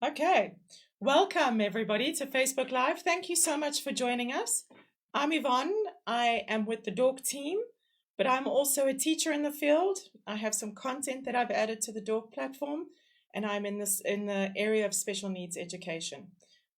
Okay, welcome everybody to Facebook Live. Thank you so much for joining us. I'm Yvonne. I am with the dork team, but I'm also a teacher in the field. I have some content that I've added to the dork platform, and I'm in the area of special needs education.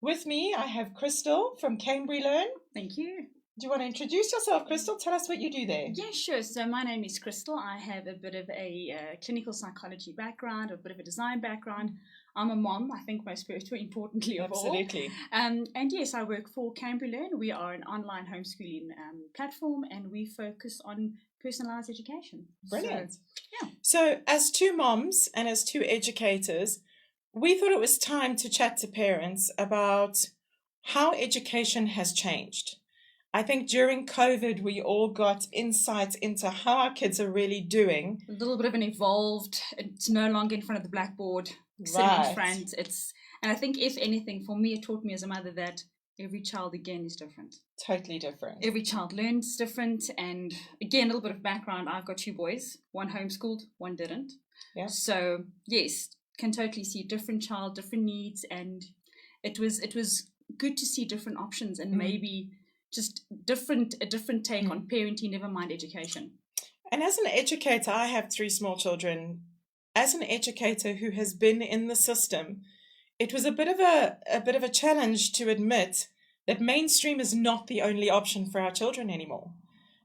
With me, I have Crystal from Cambry Learn. Thank you. Do you want to introduce yourself, Crystal? Tell us what you do there. Yeah, sure. So my name is Crystal. I have a bit of a clinical psychology background, a bit of a design background. I'm a mom, I think most importantly of Absolutely. all. And yes, I work for Cambry Learn. We are an online homeschooling platform, and we focus on personalised education. Brilliant. Yeah. So as two moms and as two educators, we thought it was time to chat to parents about how education has changed. I think during COVID, we all got insight into how our kids are really doing. A little bit of an evolved, it's no longer in front of the blackboard, sitting in front. And I think if anything, for me, it taught me as a mother that every child, again, is different. Totally different. Every child learns different. And again, a little bit of background. I've got two boys, one homeschooled, one didn't. Yeah. So yes, can totally see different child, different needs. And it was good to see different options and maybe just a different take on parenting, never mind education. And as an educator, I have 3 small children. As an educator who has been in the system, it was a bit of a challenge to admit that mainstream is not the only option for our children anymore.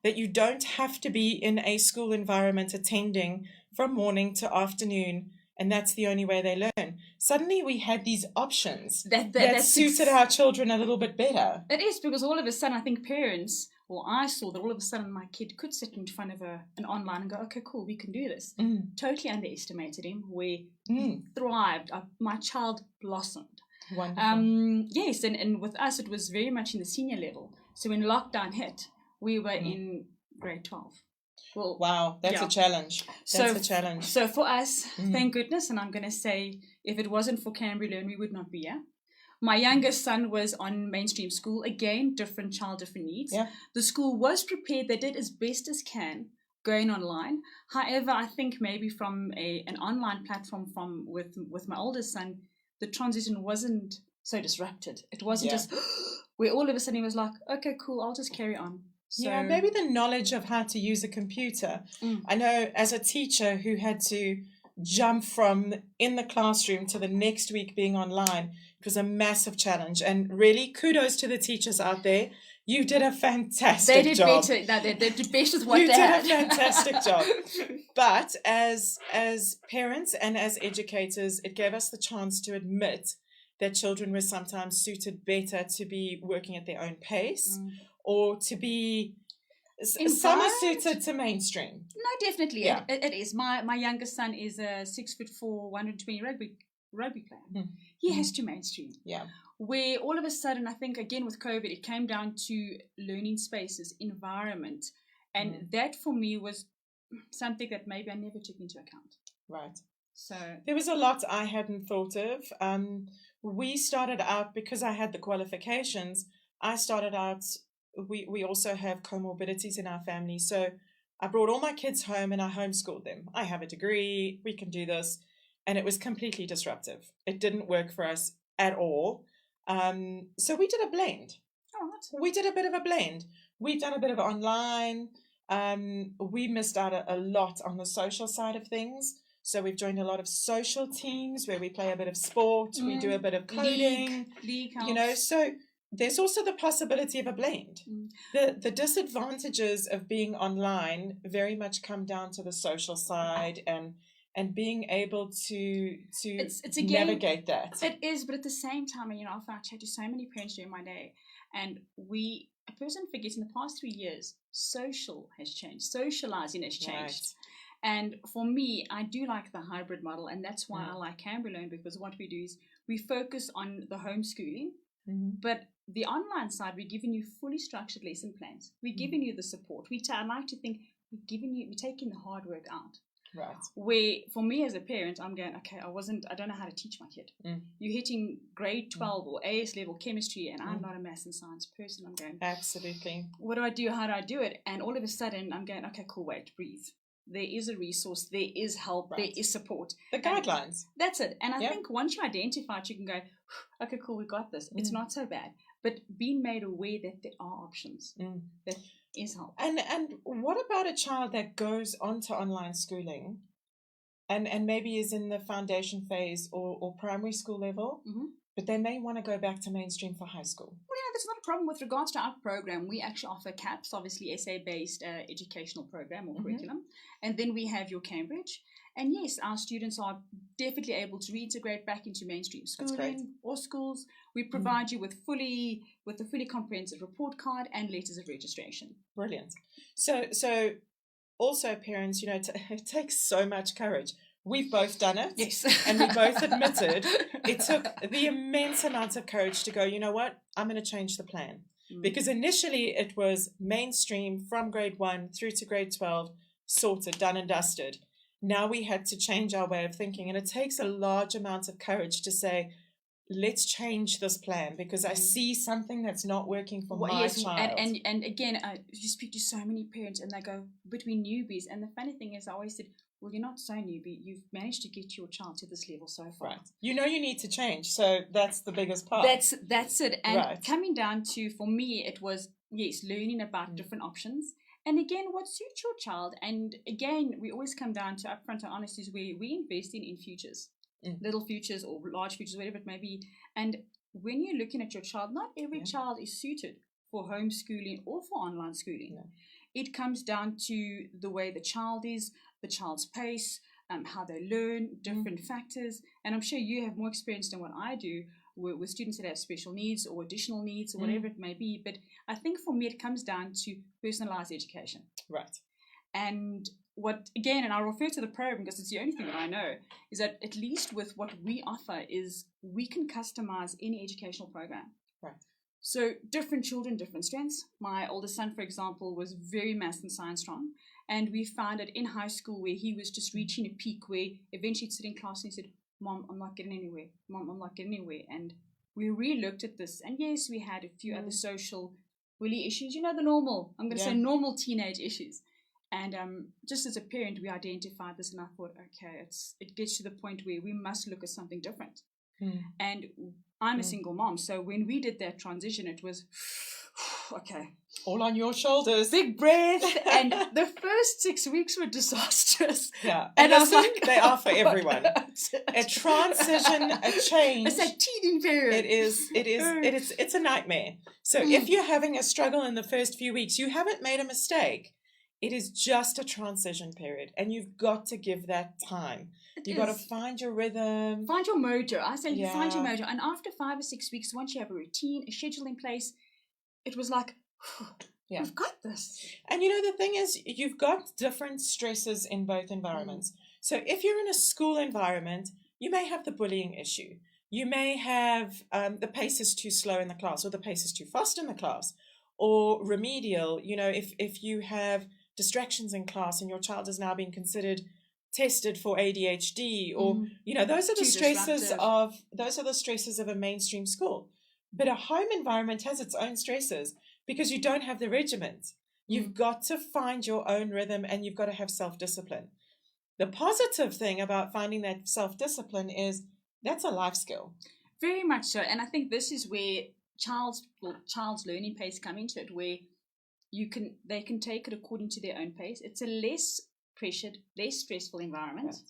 That you don't have to be in a school environment attending from morning to afternoon, and that's the only way they learn. Suddenly we had these options that suited our children a little bit better. It is, because all of a sudden I think parents, well, I saw that all of a sudden my kid could sit in front of an online and go, okay, cool, we can do this. Totally underestimated him. We thrived. My child blossomed. Wonderful. Yes, and with us it was very much in the senior level. So when lockdown hit, we were in grade 12. Well, wow, that's a challenge. That's a challenge. So for us, thank goodness, and I'm going to say, if it wasn't for Cambry Learn, we would not be here. My youngest son was on mainstream school. Again, different child, different needs. Yeah. The school was prepared. They did as best as can going online. However, I think maybe from an online platform with my oldest son, the transition wasn't so disrupted. It wasn't just where all of a sudden he was like, okay, cool, I'll just carry on. So, yeah, maybe the knowledge of how to use a computer. I know as a teacher who had to jump from in the classroom to the next week being online, it was a massive challenge. And really, kudos to the teachers out there. You did a fantastic job. They did better. They did best with what they had. You did a fantastic job. But as parents and as educators, it gave us the chance to admit that children were sometimes suited better to be working at their own pace. Or to be, some are suited to mainstream. No, definitely, yeah. It is. My youngest son is a 6'4", 120 rugby player. He has to mainstream. Yeah. Where all of a sudden, I think again with COVID, it came down to learning spaces, environment, and that for me was something that maybe I never took into account. Right. So there was a lot I hadn't thought of. We started out, because I had the qualifications. I started out. We also have comorbidities in our family. So I brought all my kids home and I homeschooled them. I have a degree, we can do this. And it was completely disruptive. It didn't work for us at all. So we did a blend. We did a bit of a blend. We've done a bit of online. We missed out a lot on the social side of things. So we've joined a lot of social teams where we play a bit of sport. We do a bit of coding. League so there's also the possibility of a blend. The disadvantages of being online very much come down to the social side and being able to navigate that. It is, but at the same time, often I chat to so many parents during my day, and a person forgets in the past 3 years, social has changed, socializing has changed. Right. And for me, I do like the hybrid model, and that's why I like Cambry Learn, because what we do is we focus on the homeschooling, but the online side, we're giving you fully structured lesson plans. We're giving you the support. I like to think we're taking the hard work out. Right. Where for me as a parent, I'm going, okay, I don't know how to teach my kid. You're hitting grade 12 or AS level chemistry, and I'm not a maths and science person. I'm going, absolutely. What do I do? How do I do it? And all of a sudden, I'm going, okay, cool, wait, breathe. there is a resource, there is help, there is support. The guidelines. That's it. And I think once you identify it, you can go, okay, cool, we got this. It's not so bad. But being made aware that there are options, that is help. And what about a child that goes onto online schooling and maybe is in the foundation phase or primary school level, but they may want to go back to mainstream for high school? Well, yeah, that's not a problem. With regards to our program, we actually offer CAPS, obviously SA-based educational program or curriculum. And then we have your Cambridge. And yes, our students are definitely able to reintegrate back into mainstream schooling or schools. We provide you with a fully comprehensive report card and letters of registration. Brilliant. So also parents, it takes so much courage. We've both done it. Yes. And we both admitted it took the immense amount of courage to go, you know what, I'm going to change the plan. Because initially it was mainstream from grade 1 through to grade 12, sorted, done and dusted. Now we had to change our way of thinking. And it takes a large amount of courage to say, let's change this plan because I see something that's not working for my child. And again, you speak to so many parents and they go, but we're newbies. And the funny thing is, I always said, well, you're not so newbie. You've managed to get your child to this level so far. Right. You need to change. So that's the biggest part. That's it. And coming down to, for me, it was, yes, learning about different options. And again, what suits your child. And again, we always come down to upfront and honest is where we invest in futures. Little futures or large futures, whatever it may be. And when you're looking at your child, not every child is suited for homeschooling or for online schooling. No. It comes down to the way the child is, the child's pace, how they learn, different factors. And I'm sure you have more experience than what I do with students that have special needs or additional needs or whatever it may be. But I think for me, it comes down to personalized education. Right. And what, again, and I'll refer to the program because it's the only thing that I know, is that at least with what we offer is we can customize any educational program. Right. So different children, different strengths. My oldest son, for example, was very math and science strong. And we found it in high school where he was just reaching a peak where eventually he'd sit in class and he said, Mom, I'm not getting anywhere. Mom, I'm not getting anywhere. And we re-looked at this. And yes, we had a few other social willy issues. The normal, I'm going to say normal teenage issues. And just as a parent, we identified this and I thought, okay, it gets to the point where we must look at something different. And I'm a single mom. So when we did that transition, it was, okay. All on your shoulders. Big breath. And the first 6 weeks were disastrous. Yeah. And I was like, they are for everyone. A transition, a change. It's like teething period. It's a nightmare. So if you're having a struggle in the first few weeks, you haven't made a mistake. It is just a transition period, and you've got to give that time. You've got to find your rhythm. Find your mojo. I say you find your mojo. And after 5 or 6 weeks, once you have a routine, a schedule in place, it was like, we've got this. And the thing is, you've got different stresses in both environments. So if you're in a school environment, you may have the bullying issue. You may have the pace is too slow in the class, or the pace is too fast in the class, or remedial. If you have distractions in class and your child is now being considered tested for ADHD or those are the stresses of a mainstream school. But a home environment has its own stresses because you don't have the regiment. You've got to find your own rhythm and you've got to have self-discipline. The positive thing about finding that self-discipline is that's a life skill. Very much so. And I think this is where child's learning pace come into it, where they can take it according to their own pace. It's a less pressured, less stressful environment. Yes.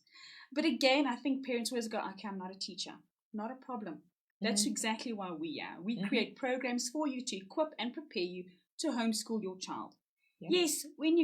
But again, I think parents always go, okay, I'm not a teacher. Not a problem. That's exactly why we are. We create programs for you to equip and prepare you to homeschool your child. Yeah. Yes, when they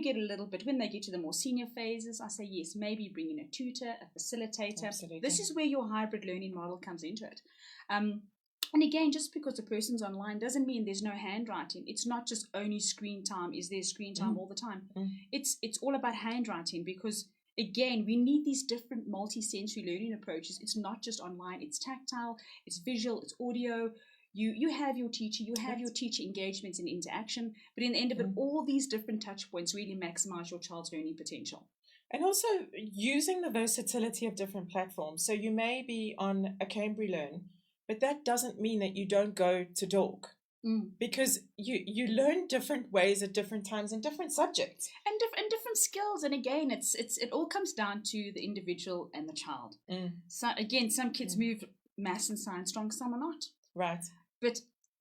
get to the more senior phases, I say yes, maybe bring in a tutor, a facilitator. Absolutely. This is where your hybrid learning model comes into it. And again, just because a person's online doesn't mean there's no handwriting. It's not just only screen time. Is there screen time all the time? It's all about handwriting because, again, we need these different multi-sensory learning approaches. It's not just online. It's tactile, it's visual, it's audio. You have your teacher, you have your teacher engagements and interaction. But in the end of it, all these different touch points really maximize your child's learning potential. And also using the versatility of different platforms. So you may be on a Cambry Learn, but that doesn't mean that you don't go to dork. because you learn different ways at different times in different subjects and different skills. And again, it all comes down to the individual and the child. So again, some kids move maths and science strong, some are not. Right. But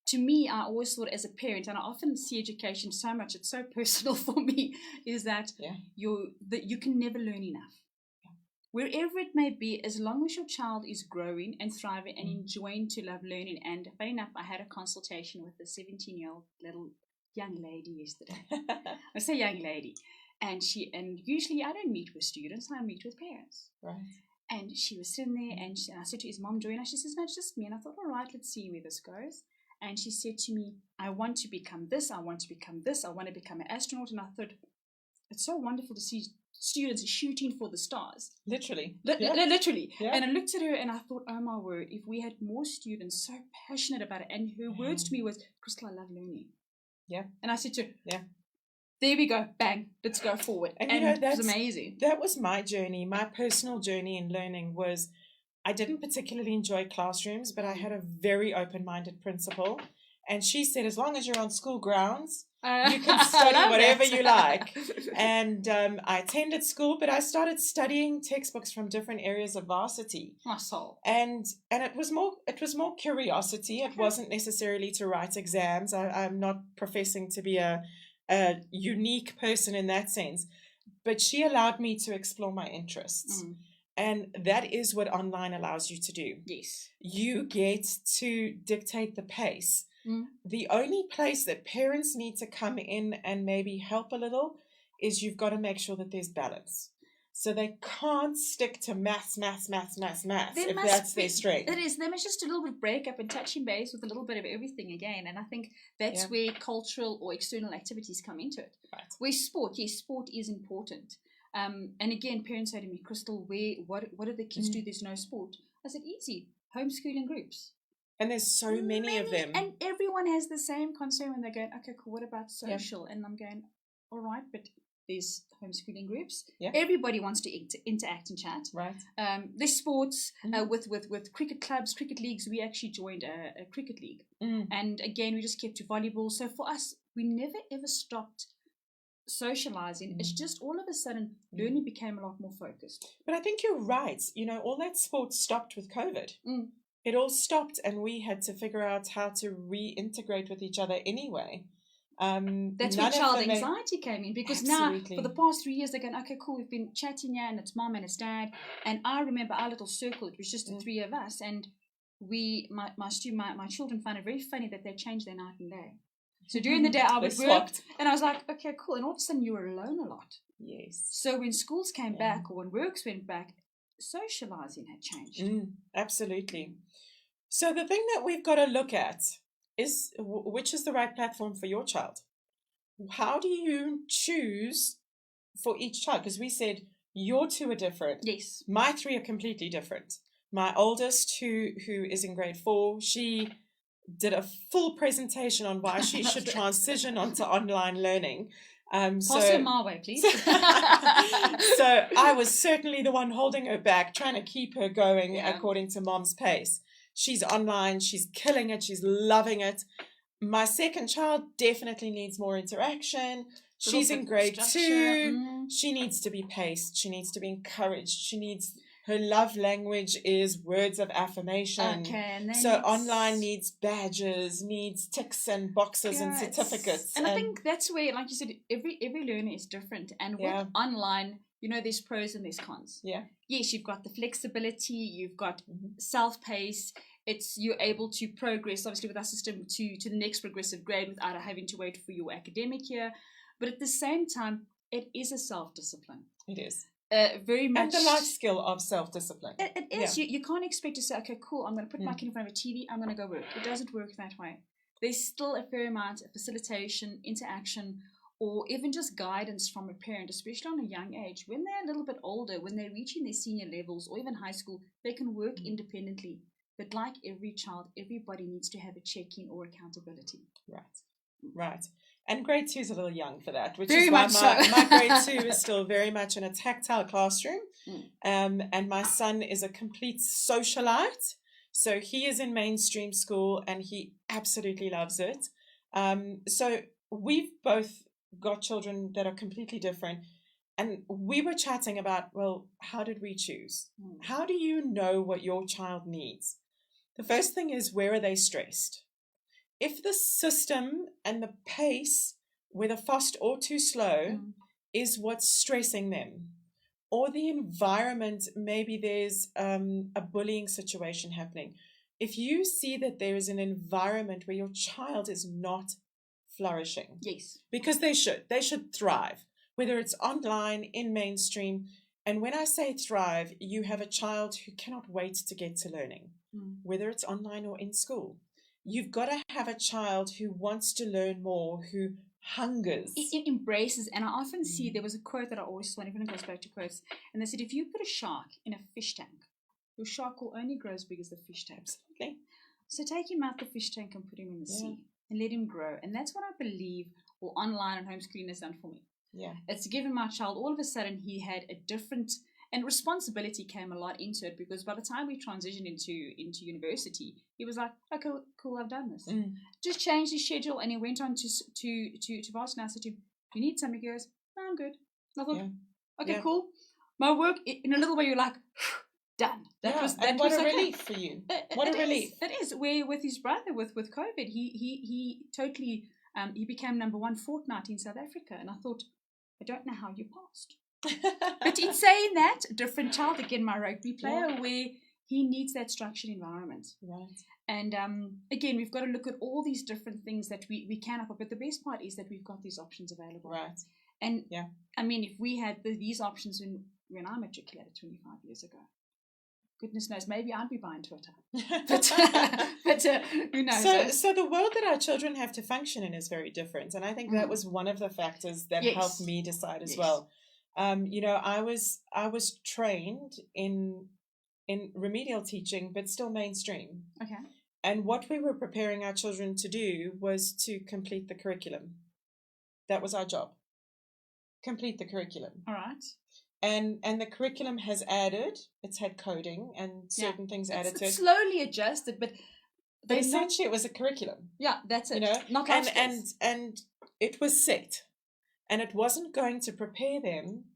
to me, I always thought as a parent, and I often see education so much, it's so personal for me, is that you can never learn enough. Wherever it may be, as long as your child is growing and thriving and enjoying to love learning. And funny enough, I had a consultation with a 17-year-old little young lady yesterday. I say young lady. And usually I don't meet with students, I meet with parents. Right. And she was sitting there, and I said to his mom, Joanna, she says, no, it's just me. And I thought, all right, let's see where this goes. And she said to me, I want to become this, I want to become this, I want to become an astronaut. And I thought, it's so wonderful to see students shooting for the stars. Literally. Literally. Yeah. And I looked at her and I thought, oh my word, if we had more students so passionate about it. And her words to me was, Crystal, I love learning. Yeah. And I said to her, there we go, bang, let's go forward. And it was amazing. That was my journey. My personal journey in learning was, I didn't particularly enjoy classrooms, but I had a very open-minded principal. And she said, as long as you're on school grounds, you can study whatever you like. And I attended school, but I started studying textbooks from different areas of varsity. My soul. And it was more curiosity. It wasn't necessarily to write exams. I'm not professing to be a unique person in that sense. But she allowed me to explore my interests. And that is what online allows you to do. Yes. You get to dictate the pace. The only place that parents need to come in and maybe help a little is you've got to make sure that there's balance. So they can't stick to maths if that's their strength. It is. There must just a little bit of break up and touching base with a little bit of everything again. And I think that's where cultural or external activities come into it. Right. Where sport is important. And again, parents say to me, Crystal, what do the kids do? There's no sport. I said, easy, homeschooling groups. And there's so many of them. And everyone has the same concern when they're going, okay, cool, what about social? And I'm going, all right, but there's homeschooling groups. Everybody wants to interact and chat. Right. There's sports with cricket clubs, cricket leagues. We actually joined a cricket league. And again, we just kept to volleyball. So for us, we never ever stopped socializing. It's just all of a sudden learning became a lot more focused. But I think you're right. All that sport stopped with COVID. It all stopped, and we had to figure out how to reintegrate with each other anyway. That's where child anxiety came in, because Absolutely. now for the past 3 years they're going, okay, cool, we've been chatting here, and it's mom and it's dad, and I remember our little circle, it was just the three of us, and my children find it very funny that they change their night and day. So during the day I would work, and I was like, okay, cool, and all of a sudden you were alone a lot. Yes. So when schools came back, or when works went back, socializing had changed. Absolutely. So the thing that we've got to look at is which is the right platform for your child. How do you choose for each child? Because we said your two are different. Yes. My three are completely different. My oldest, who is in grade 4, she did a full presentation on why she should transition onto online learning. Pass her my way, please. So I was certainly the one holding her back, trying to keep her going according to mom's pace. She's online, she's killing it, she's loving it. My second child definitely needs more interaction. She's in grade 2. She needs to be paced. She needs to be encouraged. Her love language is words of affirmation. Okay, so online needs badges, needs ticks and boxes and certificates. And I think that's where, like you said, every learner is different. And with online, there's pros and there's cons. Yeah. Yes, you've got the flexibility, you've got self-pace. You're able to progress, obviously, with our system to the next progressive grade without having to wait for your academic year. But at the same time, it is a self-discipline. It is. Very much. And the life skill of self-discipline. It is. Yeah. You can't expect to say, okay, cool, I'm going to put my kid in front of a TV, I'm going to go work. It doesn't work that way. There's still a fair amount of facilitation, interaction, or even just guidance from a parent, especially on a young age. When they're a little bit older, when they're reaching their senior levels or even high school, they can work independently. But like every child, everybody needs to have a check-in or accountability. Right. And grade 2 is a little young for that, which very is why my grade 2 is still very much in a tactile classroom. And my son is a complete socialite. So he is in mainstream school and he absolutely loves it. So we've both got children that are completely different. And we were chatting about, well, how did we choose? How do you know what your child needs? The first thing is, where are they stressed? If the system and the pace, whether fast or too slow, is what's stressing them, or the environment, maybe there's a bullying situation happening. If you see that there is an environment where your child is not flourishing, yes, because they should thrive, whether it's online, in mainstream. And when I say thrive, you have a child who cannot wait to get to learning, whether it's online or in school. You've got to have a child who wants to learn more, who hungers. It embraces. And I often see, there was a quote that I always saw, and everyone goes back to quotes, and they said, if you put a shark in a fish tank, your shark will only grow as big as the fish tank. Absolutely. So take him out the fish tank and put him in the sea and let him grow. And that's what I believe, or online and homeschooling has done for me. Yeah. It's given my child, all of a sudden he had a different, and responsibility came a lot into it, because by the time we transitioned into university, he was like, okay, cool, I've done this. Just changed his schedule, and he went on to varsity. And I said to him, you need something? He goes, no, I'm good. And I thought, okay, cool. My work, in a little way, you're like, done. That was a relief for you. What a relief. It is. Where with his brother, with COVID, he totally, he became #1 fortnight in South Africa. And I thought, I don't know how you passed. But in saying that, a different child, again, my rugby player, where he needs that structured environment. Right. And again, we've got to look at all these different things that we can offer. But the best part is that we've got these options available. Right. And I mean, if we had these options when I matriculated 25 years ago, goodness knows, maybe I'd be buying Twitter. But who knows? So the world that our children have to function in is very different. And I think that was one of the factors that helped me decide as well. I was trained in remedial teaching, but still mainstream. Okay. And what we were preparing our children to do was to complete the curriculum. That was our job. Complete the curriculum. All right. And the curriculum has added, it's had coding and certain things added to it. It's slowly adjusted, but essentially it was a curriculum. Yeah, that's it. Not and it was set. And it wasn't going to prepare them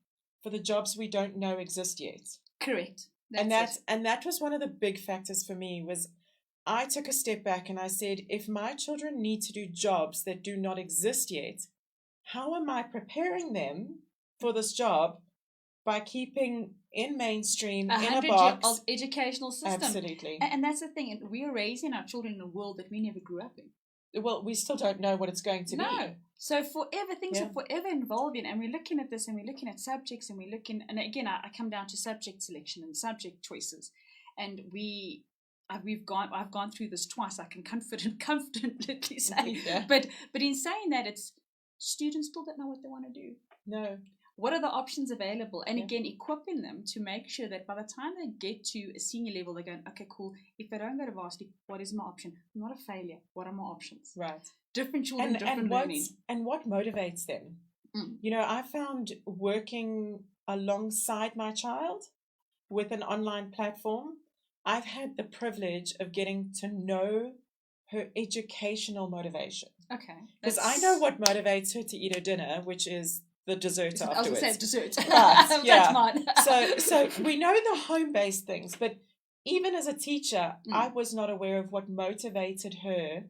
for the jobs we don't know exist yet. Correct. And that was one of the big factors for me. Was I took a step back and I said, if my children need to do jobs that do not exist yet, how am I preparing them for this job by keeping in mainstream, in a box, of educational system? Absolutely. And that's the thing. We are raising our children in a world that we never grew up in. Well, we still don't know what it's going to be. So things are forever evolving, and we're looking at this, and we're looking at subjects, and and again, I come down to subject selection and subject choices, and I've gone through this twice. I can confidently say, but in saying that, it's students still don't know what they want to do. No. What are the options available? And again, equipping them to make sure that by the time they get to a senior level, they're going, okay, cool. If I don't go to varsity, what is my option? I'm not a failure. What are my options? Right. Different children, different learning. And what motivates them? I found working alongside my child with an online platform, I've had the privilege of getting to know her educational motivation. Okay. Because I know what motivates her to eat her dinner, which is the dessert afterwards. I was going to say dessert. Right, That's mine. So we know the home-based things, but even as a teacher, I was not aware of what motivated her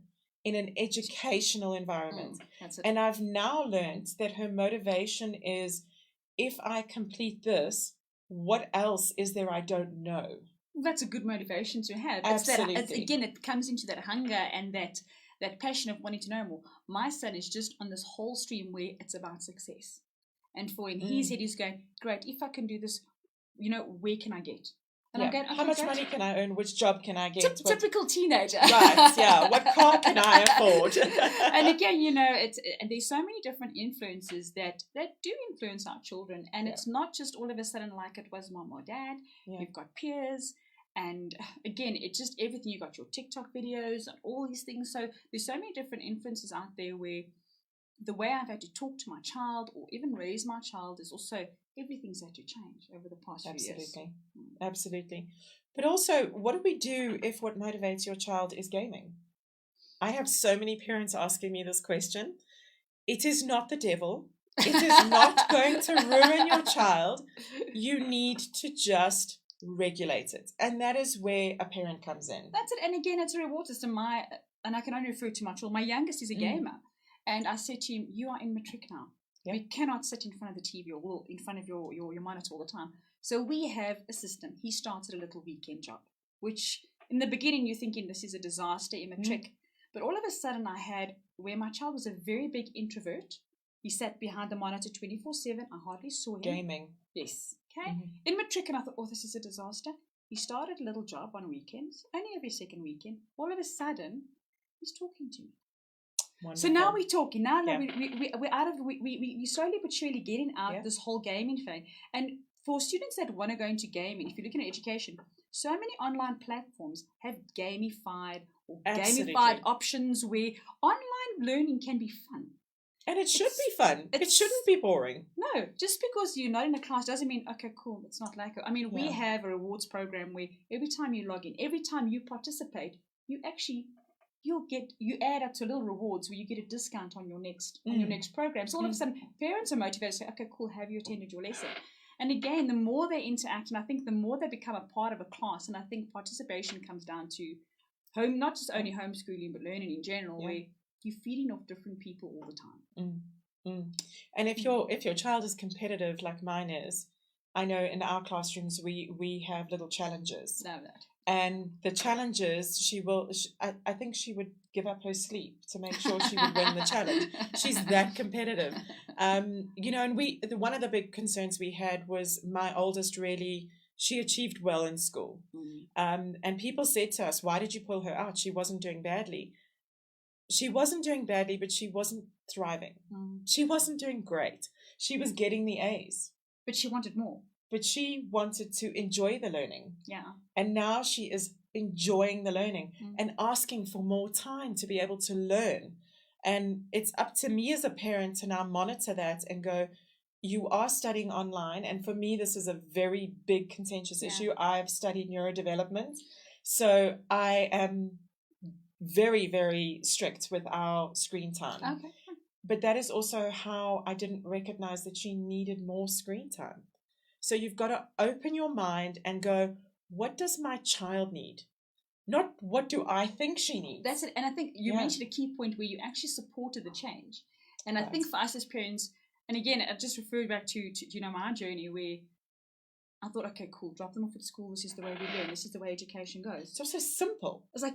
in an educational environment. That's it. And I've now learned that her motivation is, if I complete this, what else is there I don't know? That's a good motivation to have. Absolutely. Again, it comes into that hunger and that passion of wanting to know more. My son is just on this whole stream where it's about success. And for in his head, he's going, great, if I can do this, where can I get? And I'm going, okay, how much money can I earn? Which job can I get? Typical teenager. Right, yeah. What car can I afford? And again, and there's so many different influences that do influence our children. And it's not just all of a sudden like it was mom or dad. Yeah. You've got peers. And again, it's just everything. You got your TikTok videos and all these things. So there's so many different influences out there where the way I've had to talk to my child or even raise my child is also, everything's had to change over the past few years. Absolutely. But also, what do we do if what motivates your child is gaming? I have so many parents asking me this question. It is not the devil. It is not going to ruin your child. You need to just regulate it. And that is where a parent comes in. That's it. And again, it's a reward system. And I can only refer to my child. My youngest is a gamer. And I said to him, you are in matric now. Yeah. We cannot sit in front of the TV or in front of your monitor all the time. So we have a system. He started a little weekend job, which in the beginning you're thinking this is a disaster in matric. But all of a sudden I had where my child was a very big introvert. He sat behind the monitor 24/7. I hardly saw him. Gaming. Yes. Okay. In matric, and I thought, oh, this is a disaster. He started a little job on weekends, only every second weekend. All of a sudden, he's talking to me. Wonderful. So now we're talking. Now we're out of we slowly but surely getting out this whole gaming thing. And for students that want to go into gaming, if you're looking at education, so many online platforms have gamified or gamified options where online learning can be fun. And it should be fun. It shouldn't be boring. No, just because you're not in a class doesn't mean, okay, cool, it's not like it. I mean, we have a rewards program where every time you log in, every time you participate, you add up to little rewards where you get a discount on your next program. So all of a sudden, parents are motivated to say, okay, cool, have you attended your lesson? And again, the more they interact, and I think the more they become a part of a class, and I think participation comes down to not just only homeschooling, but learning in general, where you're feeding off different people all the time. And if your child is competitive like mine is, I know in our classrooms we have little challenges. Love that. And the challenges, I think she would give up her sleep to make sure she would win the challenge. She's that competitive. And one of the big concerns we had was my oldest she achieved well in school. And people said to us, why did you pull her out? She wasn't doing badly. She wasn't doing badly, but she wasn't thriving. She wasn't doing great. She was getting the A's. But she wanted more. But she wanted to enjoy the learning. Yeah. And now she is enjoying the learning and asking for more time to be able to learn. And it's up to me as a parent to now monitor that and go, you are studying online. And for me, this is a very big contentious issue. I've studied neurodevelopment. So I am very, very strict with our screen time. Okay. But that is also how I didn't recognize that she needed more screen time. So you've got to open your mind and go, what does my child need? Not what do I think she needs? That's it. And I think you mentioned a key point where you actually supported the change. And I think for us as parents, and again, I just referred back to my journey where I thought, okay, cool, drop them off at school. This is the way we learn. This is the way education goes. It's also simple. It's like,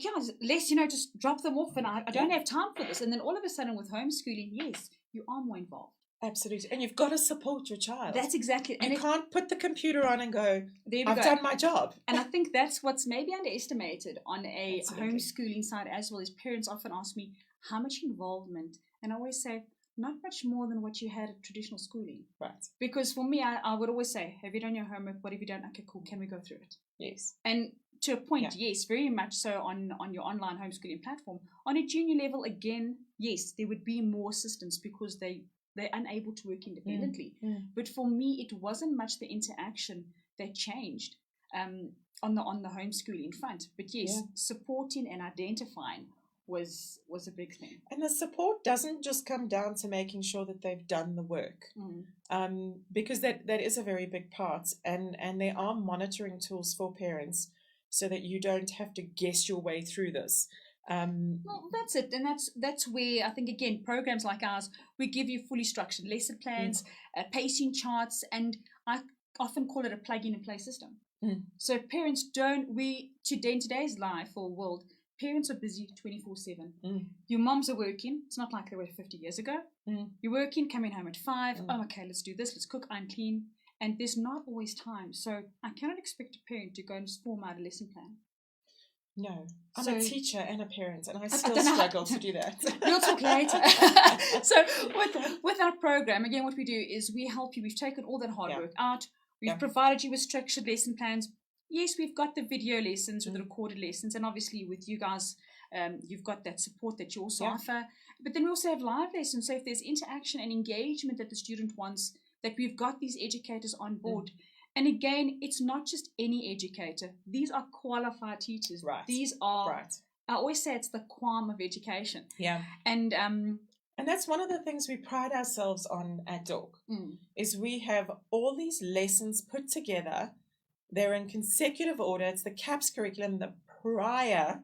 just drop them off and I don't have time for this. And then all of a sudden with homeschooling, yes, you are more involved. Absolutely. And you've got to support your child. That's exactly. And you can't put the computer on and go, I've done my job. And I think that's what's maybe underestimated on a homeschooling side as well. Is parents often ask me, how much involvement? And I always say, not much more than what you had at traditional schooling. Right. Because for me, I would always say, have you done your homework? What have you done? Okay, cool. Can we go through it? Yes. And to a point, yes, very much so on your online homeschooling platform. On a junior level, again, yes, there would be more assistance because they're unable to work independently. But for me, it wasn't much the interaction that changed on the homeschooling front. But yes, supporting and identifying was a big thing. And the support doesn't just come down to making sure that they've done the work, because that is a very big part. And there are monitoring tools for parents so that you don't have to guess your way through this. Well, that's it. And that's where I think, again, programs like ours, we give you fully structured lesson plans, pacing charts, and I often call it a plug-in and play system. So parents in today's life or world, parents are busy 24/7. Your moms are working. It's not like they were 50 years ago. You're working, coming home at 5. Oh, okay, let's do this. Let's cook, I'm clean. And there's not always time. So I cannot expect a parent to go and form out a lesson plan. No, I'm a teacher and a parent, and I still struggle to do that. We'll talk later. So with our program, again, what we do is we help you. We've taken all that hard work out. We've provided you with structured lesson plans. Yes, we've got the video lessons with the recorded lessons, and obviously with you guys, you've got that support that you also offer. But then we also have live lessons. So if there's interaction and engagement that the student wants, that we've got these educators on board. And again, it's not just any educator. These are qualified teachers. Right. These are, right. I always say it's the qualm of education. Yeah. And that's one of the things we pride ourselves on at dork, is we have all these lessons put together. They're in consecutive order. It's the CAPS curriculum, the prior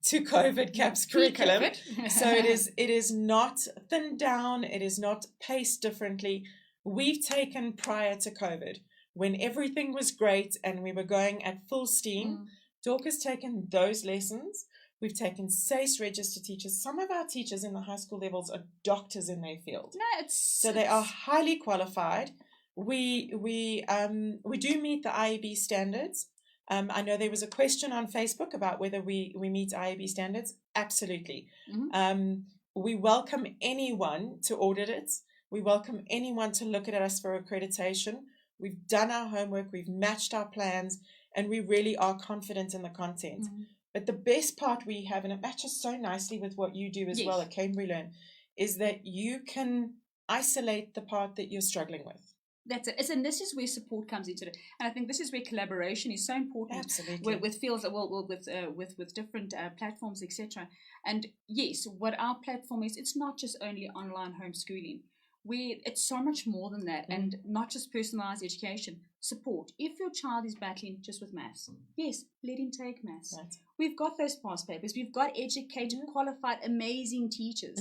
to COVID CAPS curriculum. So it is not thinned down. It is not paced differently. We've taken prior to COVID, when everything was great and we were going at full steam. dork has taken those lessons. We've taken SACE registered teachers. Some of our teachers in the high school levels are doctors in their field. So they are highly qualified. We do meet the IEB standards. I know there was a question on Facebook about whether we meet IEB standards. Absolutely. We welcome anyone to audit it. We welcome anyone to look at us for accreditation. We've done our homework. We've matched our plans, and we really are confident in the content. But the best part we have, and it matches so nicely with what you do as well at Cambridge Learn, is that you can isolate the part that you're struggling with. That's it. And this is where support comes into it. And I think this is where collaboration is so important. Absolutely. With fields, with different platforms, etc. And yes, what our platform is, it's not just only online homeschooling. It's so much more than that, and not just personalized education. Support. If your child is battling just with maths, yes, let him take maths. Right. We've got those past papers. We've got educated, qualified, amazing teachers.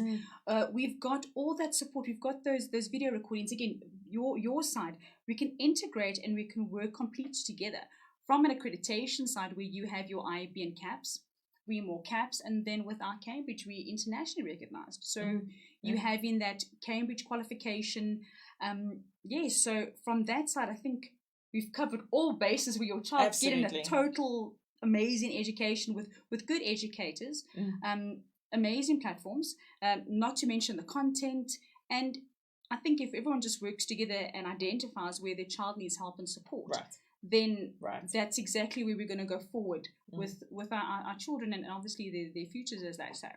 We've got all that support. We've got those video recordings. Again, your side, we can integrate and we can work completely together. From an accreditation side, where you have your IEB and CAPS, we more CAPS, and then with our Cambridge, we internationally recognized. So you have in that Cambridge qualification. So from that side, I think we've covered all bases where your child getting a total amazing education with good educators, amazing platforms, not to mention the content. And I think if everyone just works together and identifies where their child needs help and support, then that's exactly where we're going to go forward with our children and obviously their futures, as they say.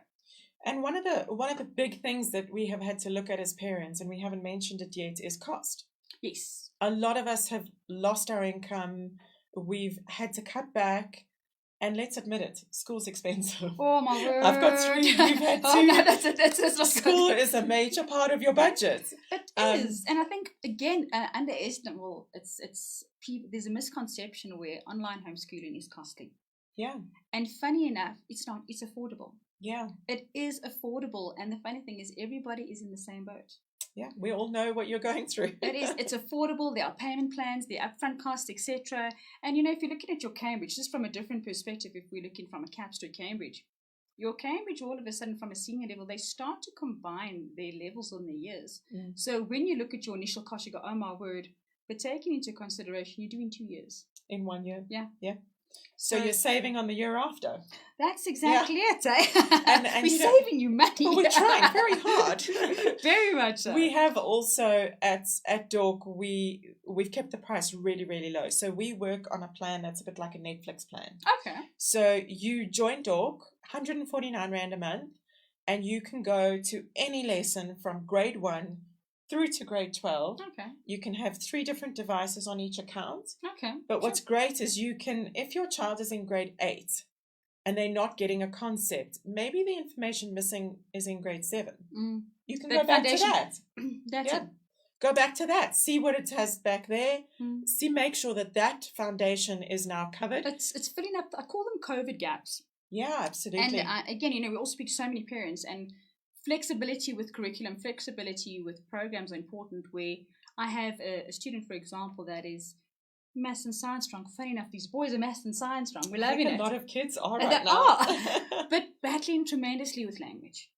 And one of the big things that we have had to look at as parents, and we haven't mentioned it yet, is cost. Yes. A lot of us have lost our income. We've had to cut back. And let's admit it, school's expensive. Oh, my word. I've got 3. We've had 2. Oh, no, that's School is a major part of your budget. It is. And I think, again, underestimable. There's a misconception where online homeschooling is costly. Yeah. And funny enough, it's not. It's affordable. Yeah. It is affordable. And the funny thing is, everybody is in the same boat. Yeah, we all know what you're going through. It is. It's affordable. There are payment plans, the upfront costs, etc. And, if you're looking at your Cambridge, just from a different perspective, if we're looking from a CAPS to a Cambridge, your Cambridge, all of a sudden, from a senior level, they start to combine their levels on their years. So when you look at your initial cost, you go, oh, my word. But taking into consideration, you're doing 2 years. In 1 year. Yeah. Yeah. So you're saving on the year after. That's exactly it, eh? And we're saving you money. Well, we're trying very hard. Very much so. We have also at dork, we've kept the price really, really low. So we work on a plan that's a bit like a Netflix plan. Okay. So you join dork, 149 Rand a month, and you can go to any lesson from grade 1 through to grade 12. Okay. You can have 3 different devices on each account. Okay. But what's great is you can, if your child is in grade 8 and they're not getting a concept, maybe the information missing is in grade 7. You can go back to that. That's it. Go back to that. See what it has back there. Make sure that foundation is now covered. It's filling up, I call them COVID gaps. Yeah, absolutely. And again, we all speak to so many parents, and flexibility with curriculum, flexibility with programs are important, where I have a student, for example, that is maths and science strong. Funny enough, these boys are maths and science strong. We're loving it. A lot of kids are right now. But battling tremendously with language.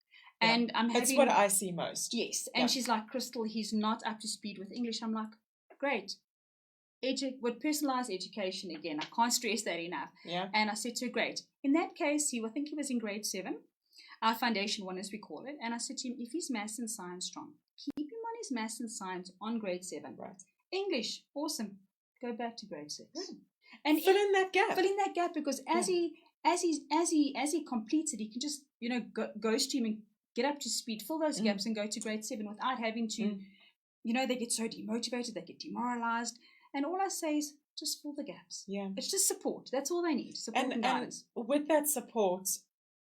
Yeah. And That's what I see most. Yes. And she's like, Crystal, he's not up to speed with English. I'm like, great. With personalized education, again, I can't stress that enough. Yeah. And I said to her, great. In that case, I think he was in grade 7. Our foundation 1, as we call it. And I said to him, if he's maths and science strong, keep him on his maths and science on grade 7. Right. English, awesome. Go back to grade 6. And fill in that gap. Fill in that gap, because as he completes it, he can just, go stream and get up to speed, fill those gaps and go to grade 7 without having to, they get so demotivated, they get demoralized. And all I say is just fill the gaps. Yeah. It's just support. That's all they need. Support and guidance. And with that support,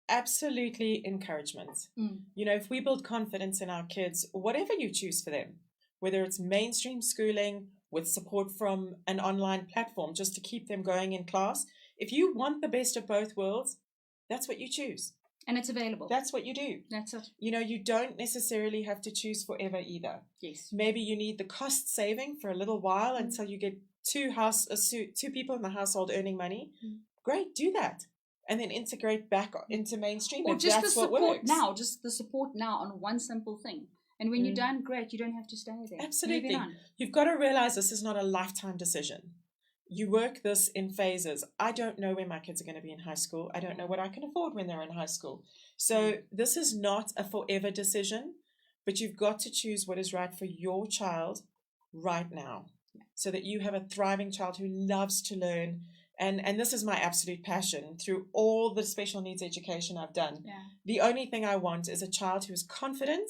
absolutely encouragement. You know, if we build confidence in our kids, whatever you choose for them, whether it's mainstream schooling with support from an online platform just to keep them going in class, if you want the best of both worlds, that's what you choose. And it's available. That's what you do. That's it. You know, you don't necessarily have to choose forever either. Yes. Maybe you need the cost saving for a little while until you get two people in the household earning money. Great, do that. And then integrate back into mainstream. Or just that's the support what works. now. Just the support now on one simple thing. And when you're done, great. You don't have to stay there. Absolutely. You've got to realize this is not a lifetime decision. You work this in phases. I don't know when my kids are going to be in high school. I don't know what I can afford when they're in high school. So this is not a forever decision, but you've got to choose what is right for your child right now so that you have a thriving child who loves to learn. And this is my absolute passion through all the special needs education I've done. Yeah. The only thing I want is a child who is confident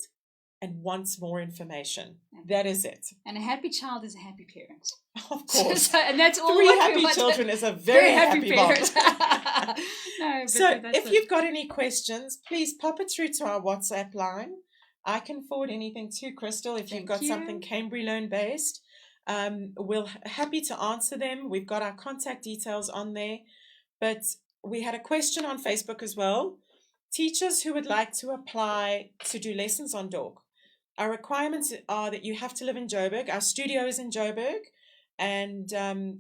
and wants more information. That is it. And a happy child is a happy parent. Of course. And that's all. 3 happy children is a very happy parent. So if you've got any questions, please pop it through to our WhatsApp line. I can forward anything to Crystal if you've got something Cambry Learn based. We're happy to answer them. We've got our contact details on there. But we had a question on Facebook as well. Teachers who would like to apply to do lessons on dork. Our requirements are that you have to live in Joburg. Our studio is in Joburg. And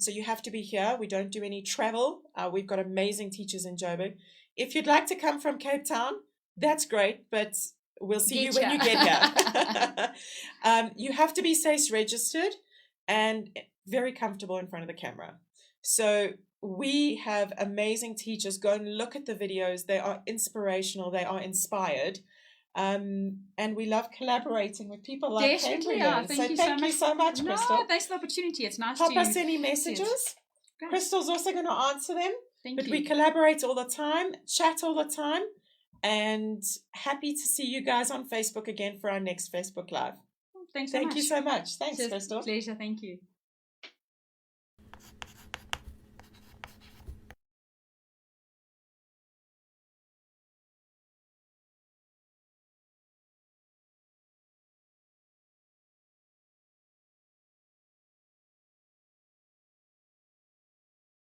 so you have to be here. We don't do any travel. We've got amazing teachers in Joburg. If you'd like to come from Cape Town, that's great. But we'll see you when you get here. You have to be SACE registered and very comfortable in front of the camera. So we have amazing teachers. Go and look at the videos. They are inspirational. They are inspired. And we love collaborating with people like Definitely, Cambry. Thank you so much, Crystal. No, thanks for the opportunity. It's nice Pop us any messages. Crystal's also going to answer them. But we collaborate all the time, chat all the time, and happy to see you guys on Facebook again for our next Facebook Live. Thank you so much. Thanks, Crystal. Pleasure. Thank you.